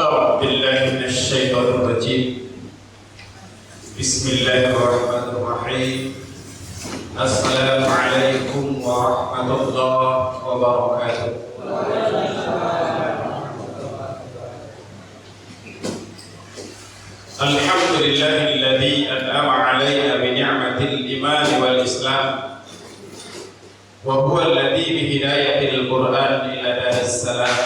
أعوذ بالله من الشيطان الرجيم. بسم الله الرحمن الرحيم. السلام عليكم ورحمة الله وبركاته. الحمد لله الذي أنعم علينا بنعمة الإيمان والإسلام، وهو الذي بهداية القرآن إلى دار السلام.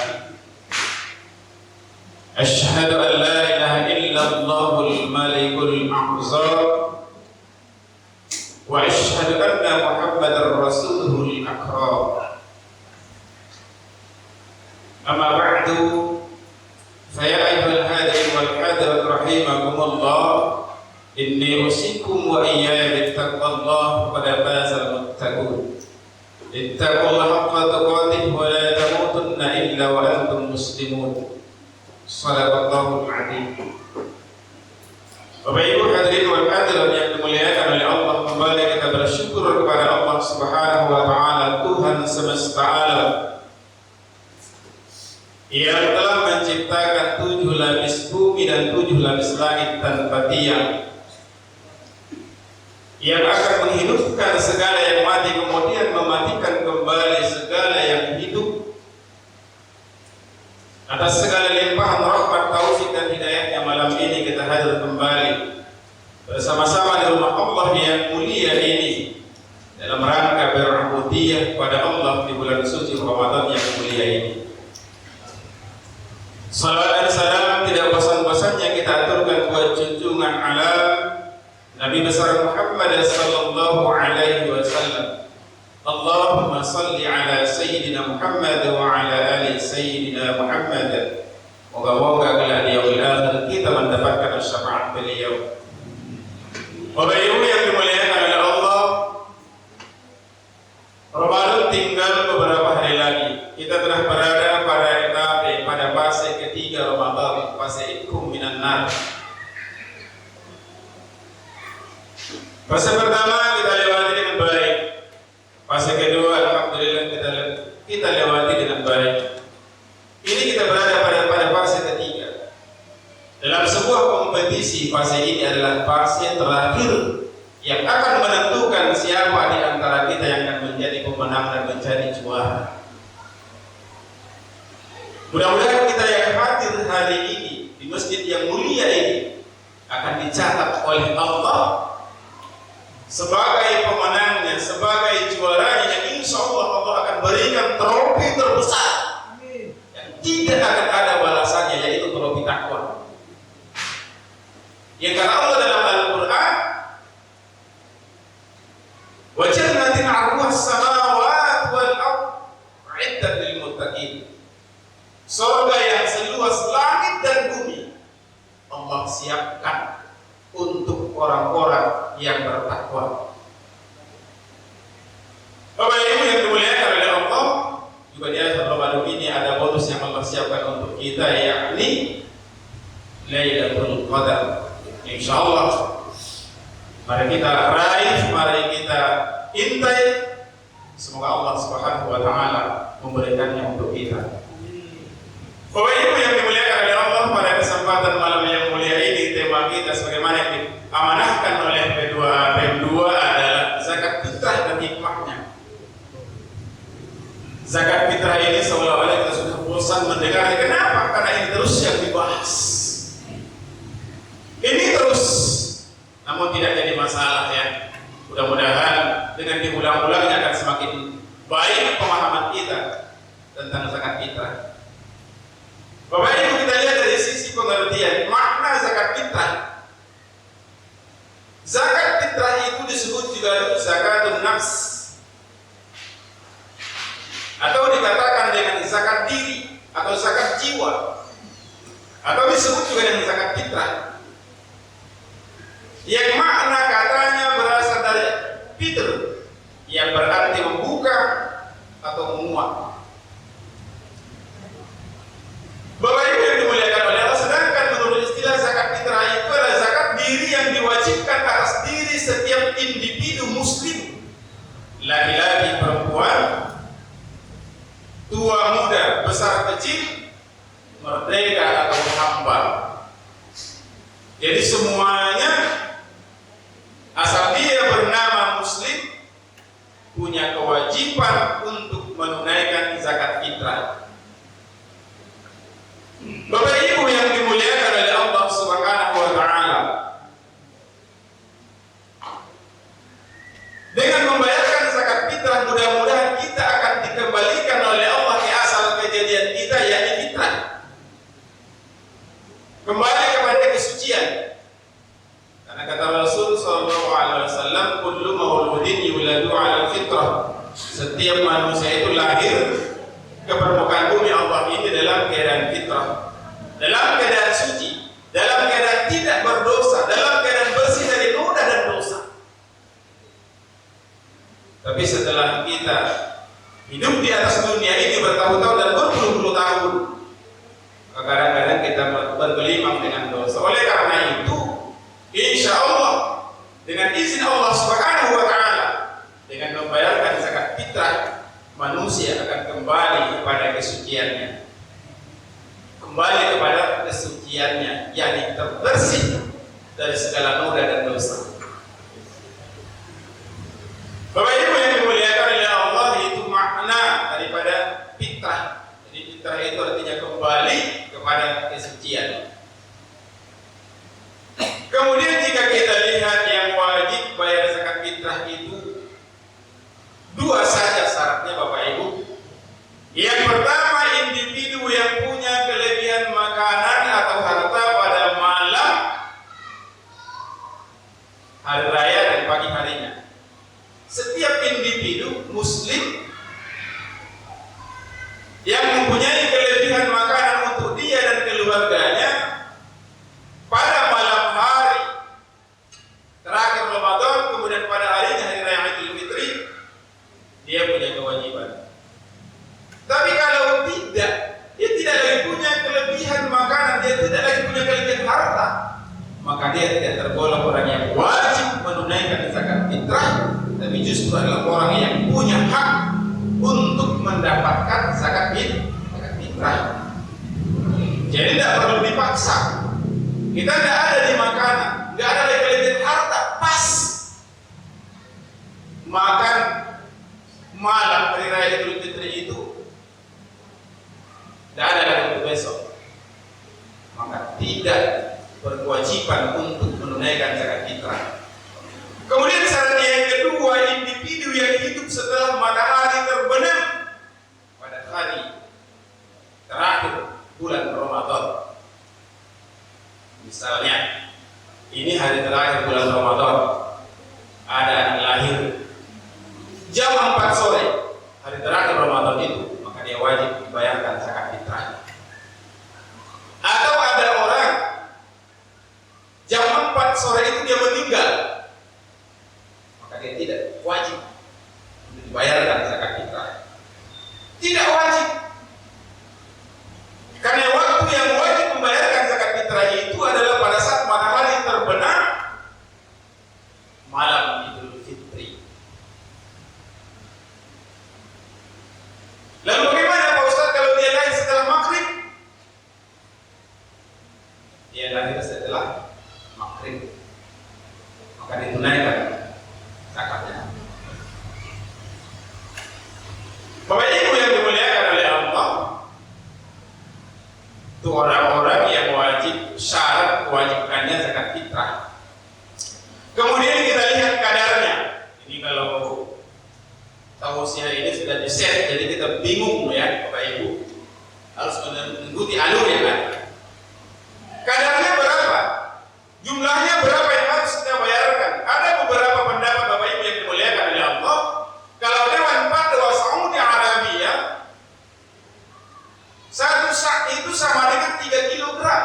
أشهد أن لا إله إلا الله الملك الأعظم، وأشهد أن محمدا رسوله الأكرم. أما بعد، فيا أيها الهادين والحاضرات رحمكم الله، إني أوصيكم وإياي بتقوى الله، فقد فاز المتقون. اتقوا الله حق تقاته ولا تموتن إلا وأنتم مسلمون. Sadaqallahul Azim. Bapak Ibu hadirin wal hadirat yang dimuliakan oleh Allah, kembali kita bersyukur kepada Allah Subhanahu wa taala, Tuhan semesta alam, yang telah menciptakan 7 lapis bumi dan 7 lapis langit tanpa tiang, yang akan menghidupkan segala yang mati, kemudian mematikan kembali segala yang hidup. Atas segala limpahan rahmat, taufik dan hidayahnya, malam ini kita hadir kembali bersama-sama di rumah Allah yang mulia ini, dalam rangka berubudiyah pada Allah di bulan suci Ramadan yang mulia ini. Salawat dan salam tidak bosan-bosannya kita aturkan buat junjungan alam Nabi besar Muhammad sallallahu alaihi wasallam. Allahumma salli ala Sayyidina Muhammad wa ala ali Sayyidina Muhammad. Moga-moga kelak di yaumil akhir kita mendapatkan syafaat beliau. Bapak Ibu yang dimuliakan oleh Allah, Ramadan tinggal beberapa hari lagi. Kita telah berada pada fase ketiga Ramadan, fase itqum minan nar. Fase pertama kita lewati dengan baik. Fase kedua, alhamdulillah kita lewati dengan baik. Ini kita berada pada fase ketiga. Dalam sebuah kompetisi, fase ini adalah fase terakhir yang akan menentukan siapa di antara kita yang akan menjadi pemenang dan menjadi juara. Mudah-mudahan kita yang hadir hari ini di masjid yang mulia ini akan dicatat oleh Allah sebagai pemenangnya, sebagai juaranya, yang insya Allah Allah akan berikan trofi terbesar yang tidak akan ada balasannya, yaitu trofi takwa. Yang kata Allah dalam Al-Quran, wa jannatin 'arduhas samawati wal ardh u'iddat lil muttaqin. Surga yang seluas langit dan bumi Allah siapkan untuk orang-orang yang bertakwa. Bapak Ibu yang dimuliakan oleh Allah, juga di akhir Ramadan ini ada bonus yang Allah siapkan untuk kita, yakni Lailatul Qadar. Insyaallah mari kita raih, mari kita intai. Semoga Allah Subhanahu wa taala memberikannya untuk kita. Bapak Ibu yang dimuliakan oleh Allah, pada kesempatan malam yang mulia ini tema kita sebagaimana yang diamanahkan oleh PEM2 adalah zakat fitrah dan hikmahnya. Zakat fitrah ini seolah-olah kita sudah bosan mendengar. Kenapa? Karena ini terus yang dibahas. Ini terus, namun tidak jadi masalah ya. Mudah-mudahan dengan diulang-ulangnya akan semakin baik pemahaman kita tentang zakat fitrah. Bapak Ibu, kita lihat dari sisi pengertian makna zakat fitrah. Zakat fitrah itu disebut juga zakatun nafs, atau dikatakan dengan zakat diri atau zakat jiwa, atau disebut juga dengan zakat fitrah, yang makna katanya berasal dari fitr, yang berarti membuka atau memuat. Bapak Ibu yang dimuliakan oleh Allah, sedangkan menurut istilah zakat fitrah itu adalah zakat diri yang diwajibkan atas diri setiap individu muslim, laki-laki, perempuan, tua, muda, besar, kecil, merdeka atau sampah. Jadi semuanya asal dia bernama muslim punya kewajiban untuk menunaikan zakat fitrah. Bapak Ibu yang dimuliakan oleh Allah Subhanahu wa taala, dengan membayarkan zakat fitrah mudah-mudahan kita akan dikembalikan oleh Allah ke asal kejadian kita, yakni fitrah. Kembali kepada kesucian. Karena kata Rasul sallallahu alaihi wasallam, kullu mauludin yuladu 'ala fitrah. Setiap manusia itu lahir ke permukaan bumi Allah ini dalam keadaan fitrah, dalam keadaan suci, dalam keadaan tidak berdosa, dalam keadaan bersih dari noda dan dosa. Tapi setelah kita hidup di atas dunia ini bertahun-tahun dan berpuluh-puluh tahun, kadang-kadang kita bergelimang dengan dosa. Oleh karena itu, insya Allah dengan izin Allah Subhanahu wa taala, dengan membayarkan zakat fitrah, manusia akan kembali kepada kesuciannya. Kembali kepada kesuciannya, yakni terbersih dari segala noda dan dosa. Bapak Ibu yang dimuliakan oleh Allah, itu makna daripada fitrah. Jadi fitrah itu artinya kembali kepada kesucian. Kemudian jika kita lihat yang wajib bayar zakat fitrah itu dua saja syaratnya, Bapak Ibu. Yang pertama, individu yang punya kelebihan makanan atau harta pada malam hari raya dan pagi harinya. Setiap individu muslim yang mempunyai kelebihan makanan untuk dia dan keluarganya pada malam hari terakhir Ramadan, kemudian pada harinya hari raya Idul Fitri, dia punya kewajiban. Tapi kalau tidak, dia tidak lagi punya kelebihan makanan, dia tidak lagi punya kelebihan harta, maka dia tidak tergolong orang yang wajib menunaikan zakat fitrah, tapi justru adalah orang yang punya hak untuk mendapatkan zakat fitrah. Jadi tidak perlu dipaksa. Kita tidak ada di makanan, tidak ada lagi kelebihan harta, pas makan malam hari raya Idul Fitri itu, tidak ada lagi untuk besok, maka tidak berkewajiban untuk menunaikan zakat fitrah. Kemudian syarat yang kedua, individu yang hidup setelah matahari terbenam pada hari terakhir bulan Ramadan. Misalnya, ini hari terakhir bulan Ramadan, ada anak lahir jam 4 sore, hari terakhir Ramadan itu, maka dia wajib dibayarkan zakat fitrah. Atau ada orang jam 4 sore itu dia meninggal, maka dia tidak wajib dibayarkan zakat fitrah. Tidak wajib. Karena waktu yang wajib membayarkan zakat fitrah itu adalah pada saat matahari terbenam malam Idul Fitri. Lalu bagaimana Pak Ustaz kalau dia lahir setelah maghrib? Dia lahir setelah maghrib, maka ditunaikan zakatnya. Bapak Ibu yang dimuliakan oleh Allah, itu orang-orang yang wajib, syarat kewajibannya zakat fitrah. Kemudian kita lihat kadarnya. Ini kalau tausiah ini sudah di-set, jadi kita bingung ya Bapak Ibu, harus mengikuti alur yang ada. Kadarnya berapa? Jumlahnya berapa yang harus kita bayarkan? Ada beberapa pendapat Bapak Ibu yang dimuliakan oleh Allah. Kalau Dewan Fatwa Saudi Arabia, satu sak itu sama dengan 3 kilogram.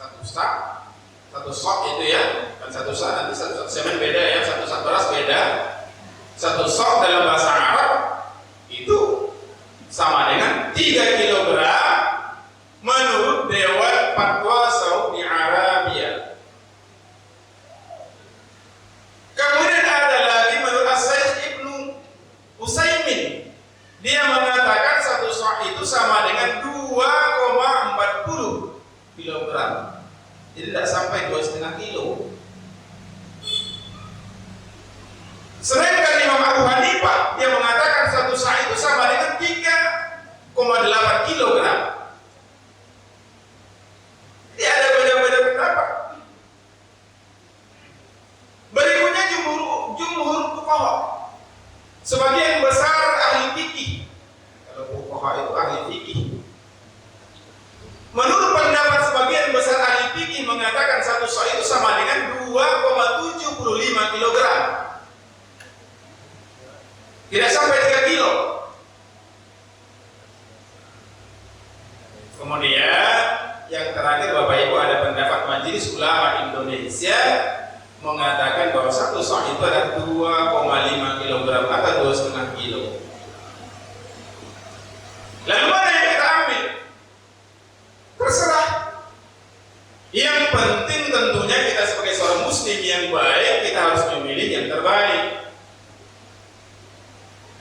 Satu sak itu ya, kan satu sak, nanti satu sak semen beda ya, satu sak beras beda. Satu sak dalam bahasa Arab itu sama dengan 3 kilogram menurut Dewan Fatwa Saudi Arabia. Kemudian ada lagi menurut As-Syaikh Ibnu Utsaimin, dia mengatakan satu sak itu sama dengan 2,40 kg. Jadi tidak sampai 2,5 kilo. Sedangkan Imam Abu Hanifah dia mengatakan satu sa' itu sama dengan 3,8 kilogram. Jadi ada beda-beda pendapat. Berikutnya jumhur fuqaha. Sebagian besar ahli fikih. Kalau fuqaha itu ahli fikih. Menurut pendapat sebagian besar ahli fikih mengatakan satu sa' itu sama dengan 2,75 kilogram. Tidak sampai 3 kilo. Kemudian yang terakhir Bapak Ibu ada pendapat Majelis Ulama Indonesia mengatakan bahwa satu sa' itu ada 2,5 kilogram atau 2,5 kilo. Lalu mana yang kita ambil? Terserah. Yang penting tentunya kita sebagai seorang muslim yang baik, kita harus memilih yang terbaik.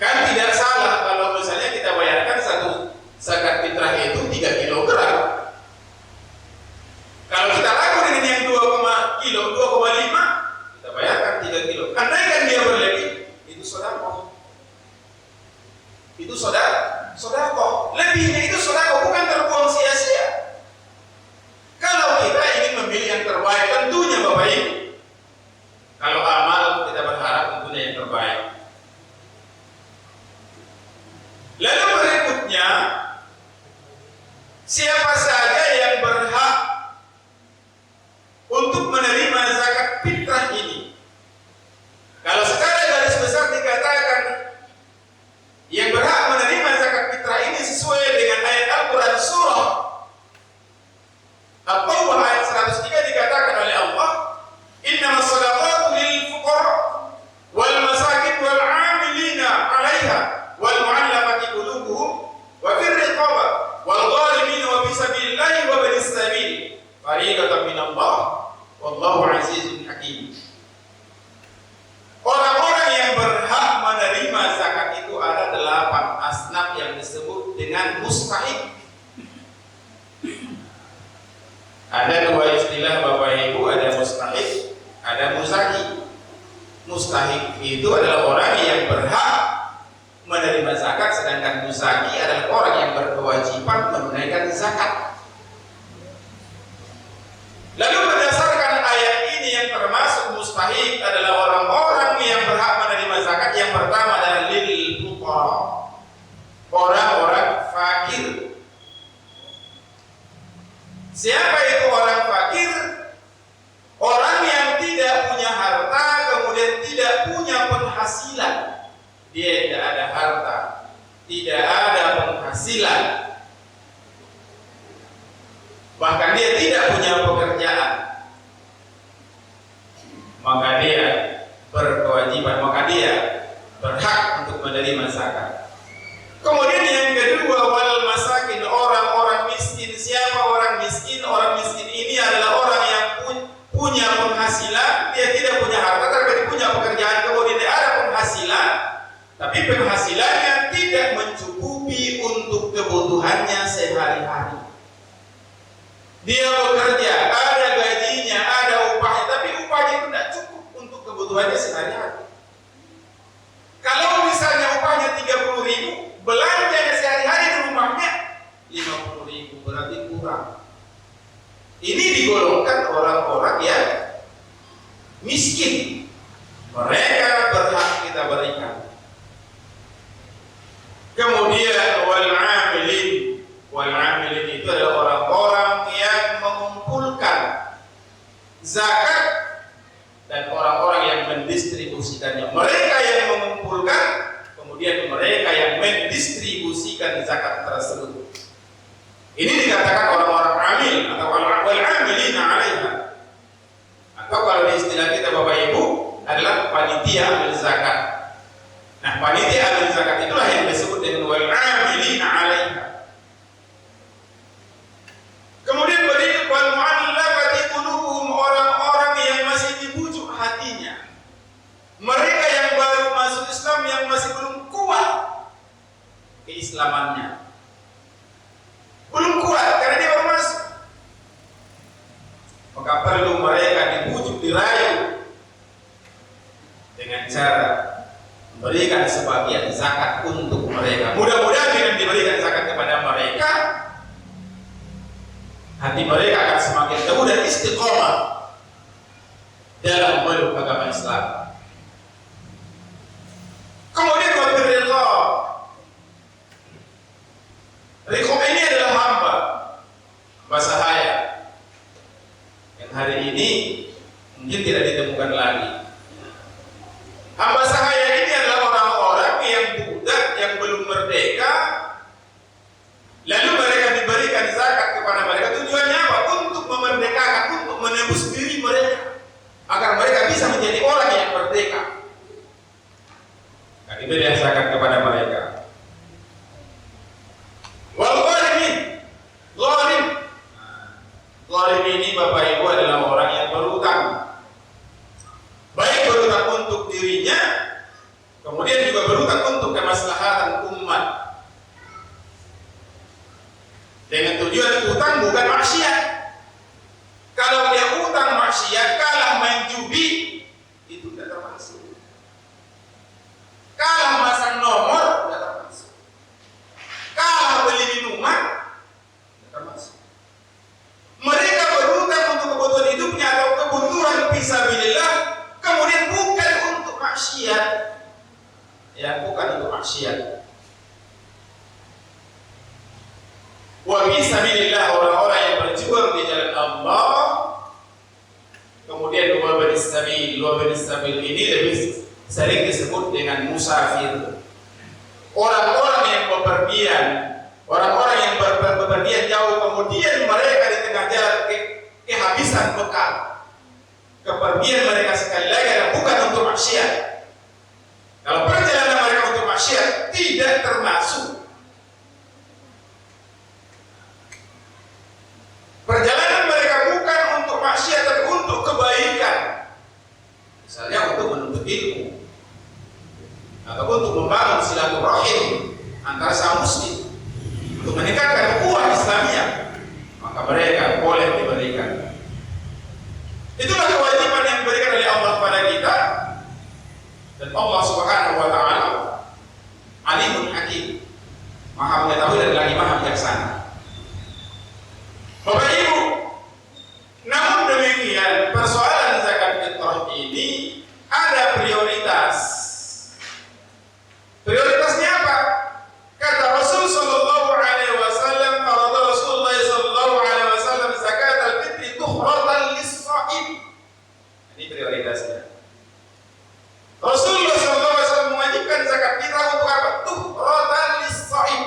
Kan tidak salah kalau misalnya kita bayarkan satu zakat fitrah itu 3 kilogram. Kalau kita ragu dengan yang 2,5, kita bayarkan 3 kilo. Andaikan dia berlebih, itu sedekah. Itu sedekah. Lebihnya itu sedekah, bukan terbuang sia-sia. Kalau kita ingin memilih yang terbaik, tentunya Bapak Ibu. Kalau amal kita berharap tentunya yang terbaik. Lalu berikutnya, siapa saja yang berhak untuk menerima zakat fitrah ini? Kalau secara garis besar dikatakan yang berhak menerima zakat fitrah ini sesuai dengan ayat Al-Quran surah At-Taubah ayat 103 dikatakan oleh Allah, innamas shadaqatu lil fuqara wal masakin wal 'amilina 'alaiha wal mu'allafati qulubuhum wa fir riqaba wal gharimin wa fi sabilillahi wa banis sabil fariidatan minallah wallahu 'azizun hakim. Orang-orang yang berhak menerima zakat itu ada 8 asnaf yang disebut dengan mustahik. Ada 2 istilah Bapak Ibu, ada mustahik, ada muzaki. Mustahik itu adalah orang yang berhak menerima zakat, sedangkan muzaki adalah orang yang berkewajiban menunaikan zakat. Lalu berdasarkan ayat ini yang termasuk mustahik adalah orang-orang yang berhak menerima zakat. Yang pertama adalah lil fuqara, orang-orang fakir. Siapa itu orang fakir? Orang yang tidak punya harta, kemudian tidak punya penghasilan. Dia tidak ada harta, tidak ada penghasilan, bahkan dia tidak punya pekerjaan, maka dia berkewajiban, maka dia berhak untuk menerima zakat. Kemudian yang kedua, wal masakin, orang-orang miskin. Siapa orang miskin? Orang miskin ini adalah orang yang punya penghasilan, dia tidak punya harta, tapi punya pekerjaan, kemudian dia ada penghasilan, tapi penghasilannya tidak mencukupi untuk kebutuhannya sehari-hari. Dia bekerja, ada gajinya, ada upahnya, tapi upahnya itu tidak cukup untuk kebutuhannya sehari-hari. Kalau misalnya upahnya 30.000, belanjanya sehari-hari di rumahnya 50.000, berarti kurang. Ini digolongkan orang-orang yang miskin. Mereka berhak kita berikan. Kemudian wal 'amilin itu adalah orang-orang yang mengumpulkan zakat dan orang-orang yang mendistribusikannya. Mereka yang mengumpulkan, kemudian mereka yang mendistribusikan zakat tersebut. Ini dikatakan orang-orang amil atau wal-'amilina 'alaiha. Atau kalau di istilah kita Bapak Ibu adalah panitia amil zakat. Nah, panitia amil zakat itulah yang disebut dengan wal-'amilina 'alaiha. Kemudian berikut wal mu'allafati qulubuhum, orang-orang yang masih dibujuk hatinya. Mereka yang baru masuk Islam, yang masih belum kuat keislamannya. Belum kuat pembagian zakat untuk mereka. Mudah-mudahan dengan diberikan zakat kepada mereka, hati mereka akan semakin teguh dan istiqomah dalam memeluk agama Islam. Kemudian wabirrillah, riqab ini adalah hamba sahaya yang hari ini mungkin tidak ditemukan lagi. Hamba sahaya ini adalah orang-orang yang budak, yang belum merdeka, lalu mereka diberikan zakat kepada mereka. Tujuannya apa? Untuk memerdekakan, untuk menebus diri mereka, agar mereka bisa menjadi orang yang merdeka. Nah, diberi zakat kepada mereka. Wal gharimin, gharim. Gharim ini Bapak Ibu adalah orang yang berutang. Baik berutang untuk dirinya, kemudian juga berutang untuk kemaslahatan umat. Dengan tujuan utang bukan maksiat. Kalau dia utang maksiat, kalah main judi, itu tidak termasuk. Kalah masang nomor, tidak termasuk. Kalah beli minuman, tidak termasuk. Mereka berutang untuk kebutuhan hidupnya atau kebutuhan fisabilillah, kemudian bukan untuk maksiat. Ya, bukan untuk maksiat. Wa fisabilillah, orang-orang yang berjuang di jalan Allah. Kemudian wa banis sabil ini lebih sering disebut dengan musafir. Orang-orang yang bepergian, orang-orang yang bepergian jauh, kemudian mereka di tengah jalan kehabisan bekal. Kepergian mereka sekali lagi adalah bukan untuk maksiat. Kalau perjalanan mereka untuk maksiat, tidak termasuk. Perjalanan mereka bukan untuk maksiat, tapi untuk kebaikan. Misalnya untuk menuntut ilmu, atau untuk membangun silaturahim antara sama muslim, untuk meningkatkan ukhuwah Islamiyah, maka mereka boleh diberikan. Itulah kewajiban yang diberikan oleh Allah kepada kita, dan Allah Subhanahu wa taala Alimun Hakim, Maha mengetahui dan lagi Maha bijaksana. Bapak Ibu, namun demikian persoalan zakat fitrah ini ada prioritas. Prioritasnya apa? Kata Rasul sallallahu alaihi wasallam, farada Rasulullah sallallahu alaihi wasallam zakat al-fitri tuhratan lis-shaim. Ini prioritasnya. Rasulullah sallallahu alaihi wasallam mewajibkan zakat fitrah untuk apa? Tuhratan lis-shaim.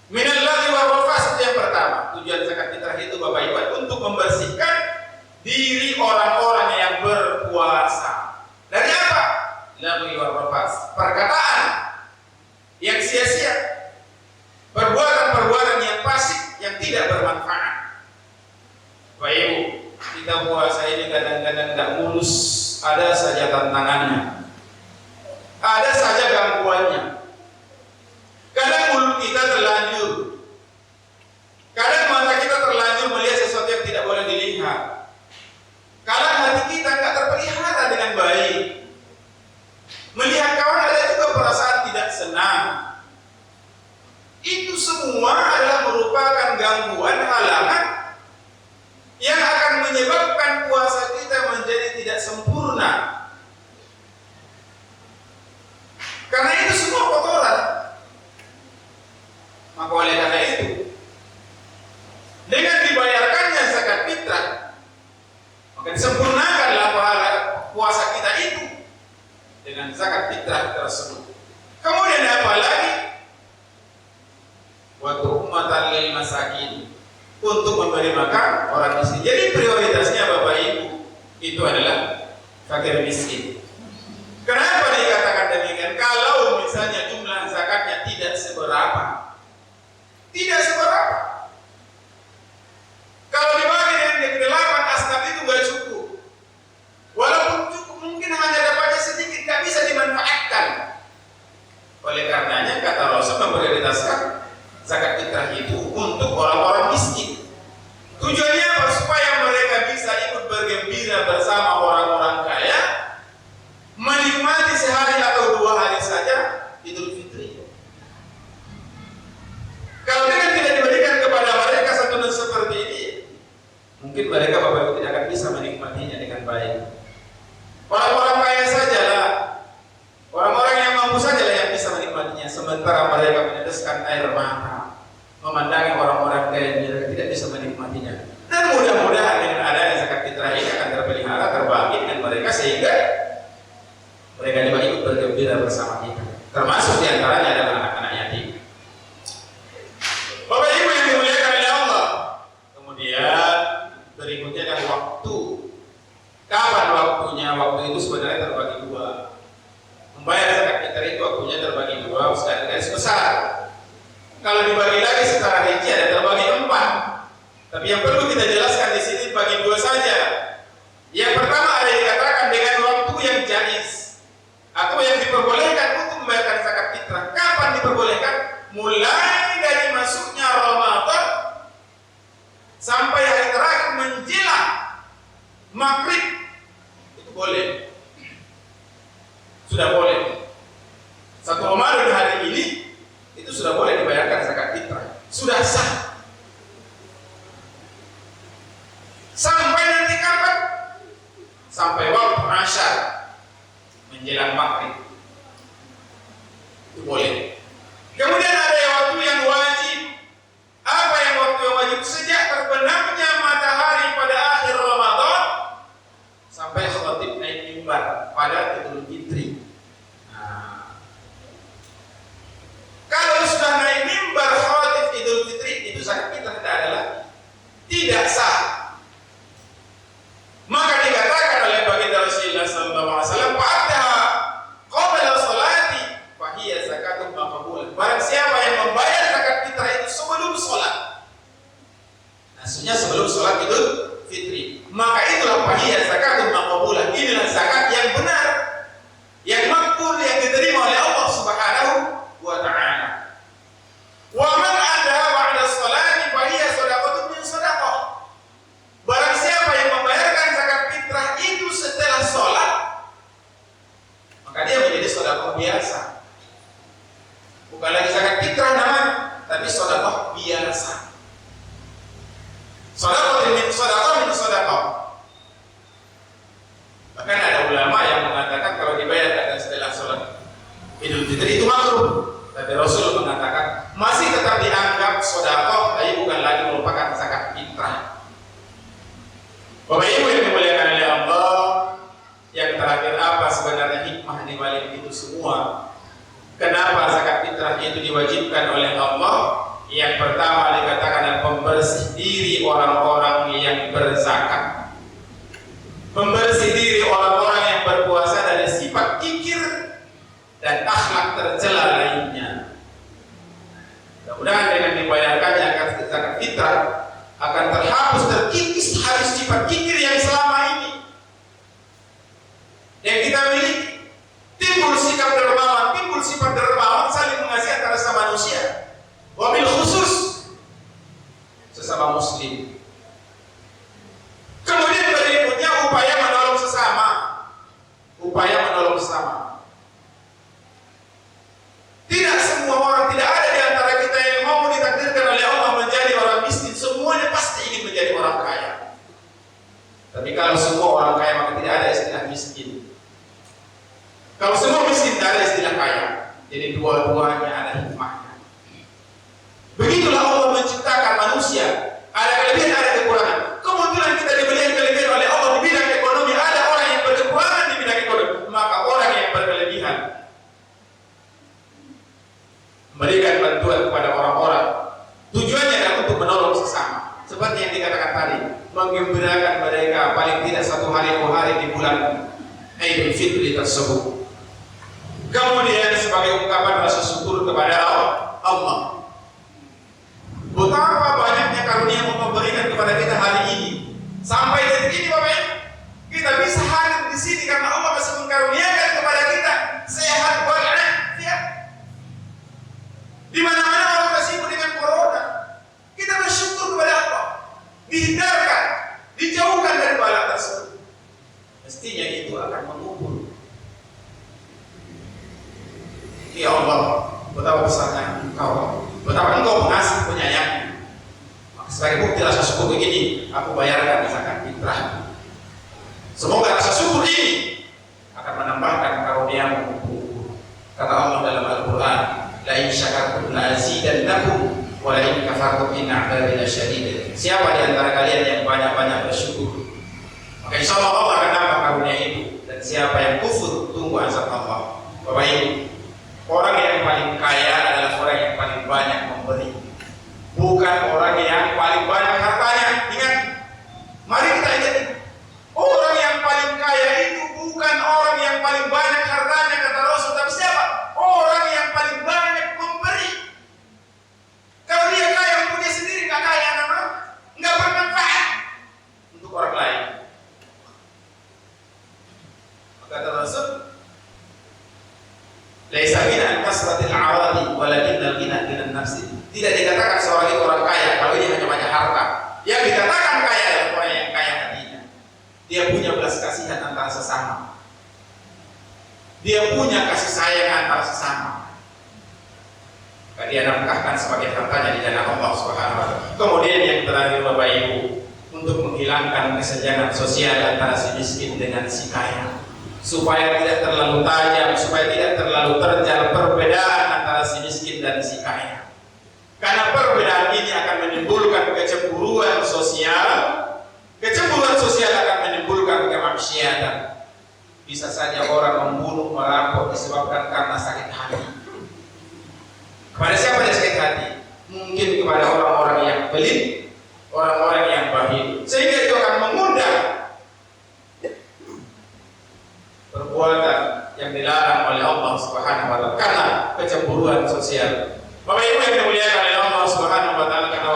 Minalladzi wa rafas, yang pertama. Tujuan zakat fitrah itu Bapak Ibu untuk membersihkan diri orang-orang yang berpuasa. Dari apa? Lagwi wa rafas, perkataan yang sia-sia, perbuatan-perbuatan yang fasik yang tidak bermanfaat. Bapak Ibu, kita puasa ini kadang-kadang tidak mulus, ada saja tantangannya, ada saja gangguannya. Kadang mulut kita terlanjur, kadang mata kita terlanjur melihat sesuatu yang tidak boleh dilihat. Kadang hati kita nggak terpelihara dengan baik. Melihat kawan ada juga perasaan tidak senang. Itu semua adalah merupakan gangguan, halangan yang akan menyebabkan puasa kita menjadi tidak sempurna. Karena itu semua kotoran. Maka oleh karena itu, dengan dibayarkannya zakat fitrah, maka disempurnakanlah pahala puasa kita itu dengan zakat fitrah tersebut. Kemudian apa lagi? Wa tu'matan lil masakin, untuk memberi makan orang miskin. Jadi prioritasnya Bapak Ibu itu adalah fakir miskin. Kenapa dikatakan demikian? Kalau misalnya jumlah zakatnya tidak seberapa, tidak seberapa. Kalau dibagi dengan 8 asnaf itu nggak cukup. Walaupun cukup, mungkin hanya dapatnya sedikit, nggak bisa dimanfaatkan. Oleh karenanya kata Rasul memprioritaskan zakat fitrah itu untuk orang-orang miskin. Tujuannya apa? Supaya mereka bisa ikut bergembira bersama orang-orang kaya, menikmati sehari mungkin mereka Bapak Ibu tidak akan bisa menikmatinya dengan baik. Orang-orang kaya sajalah, orang-orang yang mampu sajalah yang bisa menikmatinya, sementara mereka meneteskan air mata memandangi orang-orang kaya yang tidak bisa menikmatinya. Dan mudah-mudahan dengan adanya zakat fitrah ini akan terpelihara, terbagi dengan mereka sehingga mereka juga ikut bergembira bersama kita. Termasuk diantaranya adalah anak-anak yatim. Bapak Ibu yang dimuliakan oleh Allah. Kemudian berikutnya adalah waktu. Kapan waktunya? Waktu itu sebenarnya terbagi dua. Membayar zakat fitrah itu waktunya terbagi dua, secara garis besar. Kalau dibagi lagi secara rinci ada terbagi 4. Tapi yang perlu kita jelaskan di sini bagi 2 saja. Yang pertama ada yang dikatakan dengan waktu yang jaiz atau yang diperbolehkan untuk membayarkan zakat fitrah. Kapan diperbolehkan? Mulai dari masuknya Ramadan sampai hari terakhir menjelang maghrib, itu boleh. Sudah boleh. 1 Ramadan hari ini itu sudah boleh dibayarkan zakat fitrah. Sudah sah. Sampai nanti kapan? Sampai waktu asyar menjelang maghrib, itu boleh. Kemudian ada waktu yang wajib. Apa yang waktu yang wajib? Sejak terbenamnya matahari pada akhir Ramadan sampai khatib naik mimbar pada Idul Fitri. Kalau sudah naik mimbar khatib Idul Fitri, itu zakat fitrah tidak ada lagi, tidak sah. Maka dikatakan oleh baginda Rasulullah SAW, "Fa'adha qabla sholati, fahiya zakatun maqbulah." Barang siapa yang membayar zakat fitrah itu sebelum sholat, maksudnya sebelum sholat Idul Fitri, maka itulah fahiya zakatun maqbulah. Inilah zakat yang benar, yang makbul, yang diterima oleh Allah Subhanahu wa ta'ala. Wa man adha ba'da sholati fahiya shadaqatun min shadaqah. Barang siapa yang membayarkan zakat fitrah itu setelah sholat, maka dia menjadi sedekah biasa. Bukan lagi zakat fitrah namanya, tapi sedekah biasa. Sedekah min sedekah. Bahkan ada ulama yang mengatakan kalau dibayarkan setelah sholat Idul Fitri itu makruh. Tapi Rasul mengatakan masih tetap dianggap sedekah, tapi bukan lagi merupakan zakat fitrah. Bapak Ibu yang dimuliakan oleh Allah, yang terakhir apa sebenarnya hikmah di balik itu semua? Kenapa zakat fitrah itu diwajibkan oleh Allah? Yang pertama dikatakan adalah pembersih diri orang-orang yang berzakat, pembersih diri orang-orang yang berpuasa dari sifat kikir dan akhlak tercela lainnya. Mudah-mudahan dengan dibayarkannya zakat fitrah akan terhapus, terkikis harus sifat kikir yang selama ini yang kita miliki. Timbul sikap dermawan, timbul sifat dermawan, saling mengasihi antara sesama manusia, wabil khusus sesama muslim. Kemudian berikutnya upaya menolong sesama, upaya menolong sesama. Tidak semua orang, tidak ada di antara kita yang mau ditakdirkan oleh Allah menjadi orang miskin. Semuanya pasti ingin menjadi orang kaya. Tapi kalau semua orang kaya, maka tidak ada istilah miskin. Kalau semua miskin, tidak ada istilah kaya. Jadi dua-duanya ada hikmahnya. Begitulah Allah menciptakan manusia. Ada kelebihan, ada kekurangan. Kebetulan kita diberikan kelebihan oleh Allah di bidang ekonomi. Ada orang yang berkekurangan di bidang ekonomi. Maka orang yang berkelebihan memberikan bantuan kepada orang-orang. Tujuannya adalah untuk menolong sesama. Seperti yang dikatakan tadi, menggembirakan mereka paling tidak 1 hari 2 hari di bulan Idul Fitri tersebut. Kemudian sebagai ungkapan rasa syukur kepada Allah. Betapa banyaknya karunia yang memberikan kepada kita hari ini. Sampai detik ini Bapak Ibu, kita bisa hadir di sini karena Allah masih mengkaruniakan kepada kita sehat walafiat. Di mana-mana orang tersibuk dengan corona, kita bersyukur kepada Allah, dihindarkan, dijauhkan dari bala tersebut. Mestinya itu akan mengukur. Ya Allah, betapa besarnya Engkau, betapa Engkau pengasih penyayang. Sebagai bukti rasa syukur begini, aku bayarkan misalkan fitrah. Semoga rasa syukur ini akan menambahkan karunia-Mu. Kata Allah dalam Al-Quran, la in syakartum la azidannakum wa la in kafartum inna 'adzabi lasyadid. Siapa di antara kalian yang banyak-banyak bersyukur, maka insyaallah Allah akan nambah karunia itu. Dan siapa yang kufur, tunggu azab Allah. Bapak Ibu, orang yang paling kaya adalah orang yang paling banyak memberi, bukan orang yang paling banyak hartanya. Ingat, mari kita ingat, orang yang paling kaya itu bukan orang yang paling banyak hartanya, kata Rasul, tapi siapa? Orang yang paling banyak memberi. Kalau dia kaya untuk dia sendiri, nggak kaya, nggak bermanfaat untuk orang lain. Kata Rasul, laisa ghina an kasratil a'radi walakinnal ghina ghinan nafsi. Tidak dikatakan seorang itu orang kaya kalau dia hanya banyak harta. Yang dikatakan kaya adalah orang yang kaya hatinya. Dia punya belas kasihan antara sesama. Dia punya kasih sayang antara sesama. Dia nafkahkan sebagai hartanya di jalan Allah Subhanahu wa taala. Kemudian yang terakhir Bapak Ibu, untuk menghilangkan kesenjangan sosial antara si miskin dengan si kaya, supaya tidak terlalu tajam, supaya tidak terlalu terjal perbedaan antara si miskin dan si kaya. Karena perbedaan ini akan menimbulkan kecemburuan sosial. Kecemburuan sosial akan menimbulkan kemaksiatan. Bisa saja orang membunuh, merampok disebabkan karena sakit hati. Kepada siapa dia sakit hati? Mungkin kepada orang-orang yang pelit, orang-orang yang bakhil, sehingga itu akan mengundang perbuatan yang dilarang oleh Allah Subhanahu wa taala karena kecemburuan sosial. Bapak Ibu yang dimuliakan oleh Allah Subhanahu wa taala, kata